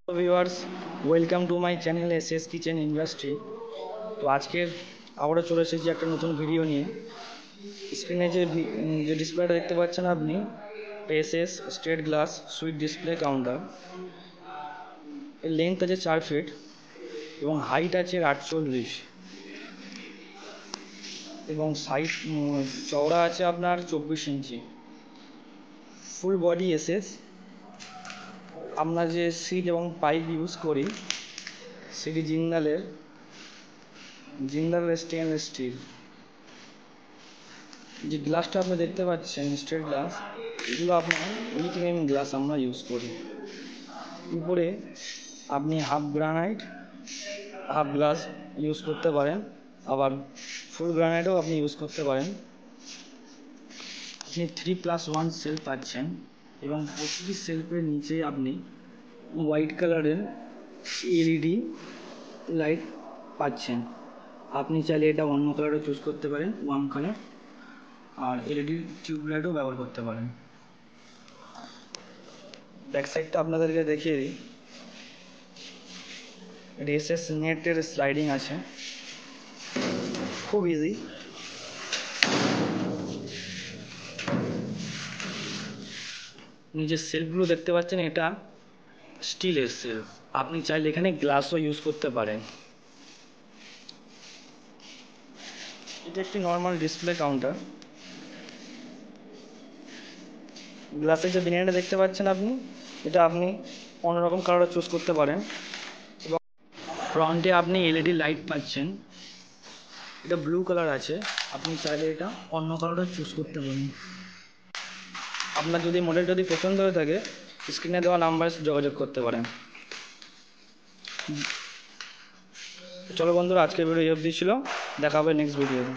Hello viewers, welcome to my channel SS kitchen industry. তো আজকে আবারও চলে এসেছি একটা নতুন ভিডিও নিয়ে। স্ক্রিনে যে ডিসপ্লেটা দেখতে পাচ্ছেন আপনি, SS state glass sweet display counter. এর লেন্থ আছে 4 ফিট এবং হাইট আছে 48 এবং সাইড চওড়া আছে আপনার 24 ইঞ্চি। Full body SS. আমরা যে সিট এবং পাইপ ইউজ করি সেটি জিন্দালের স্টেনলেস স্টিল। যে গ্লাসটা আপনি দেখতে পাচ্ছেন স্টেট গ্লাস, এগুলো আপনার 8 mm গ্লাস আমরা ইউজ করি। উপরে আপনি half granite half glass use করতে পারেন, আবার ফুল গ্রানাইটও আপনি ইউজ করতে পারেন। আপনি 3+1 সেলফ পাচ্ছেন এবং প্রতিটি সেলফের নিচে আপনি হোয়াইট কালারের এলইডি লাইট পাচ্ছেন। আপনি চাইলে এটা অন্য কালারও চুজ করতে পারেন, ওয়ান কালার, আর এলইডি টিউবলাইটও ব্যবহার করতে পারেন। ব্যাক সাইডটা আপনাদেরকে দেখিয়ে দিই। এসএস নেটের স্লাইডিং আছে, খুব ইজি। নিচের সেলফগুলো দেখতে পাচ্ছেন, এটা স্টিলের সেলফ। আপনি চাইলে এখানে গ্লাসও ইউজ করতে পারেন। এটা একটি নর্মাল ডিসপ্লে কাউন্টার। গ্লাসের যে ডিজাইনটা দেখতে পাচ্ছেন আপনি, এটা আপনি অন্যরকম কালারও চুজ করতে পারেন। এবং ফ্রন্টে আপনি এলইডি লাইট পাচ্ছেন, এটা ব্লু কালার আছে। আপনি চাইলে এটা অন্য কালারও চুজ করতে পারেন। আপনার যদি মডেল পছন্দ হয়ে থাকে, স্ক্রিনে দেওয়া নাম্বারে যোগাযোগ করতে পারেন। চলো বন্ধুরা, আজকের ভিডিও এই অবধি ছিল। দেখা হবে নেক্সট ভিডিওতে।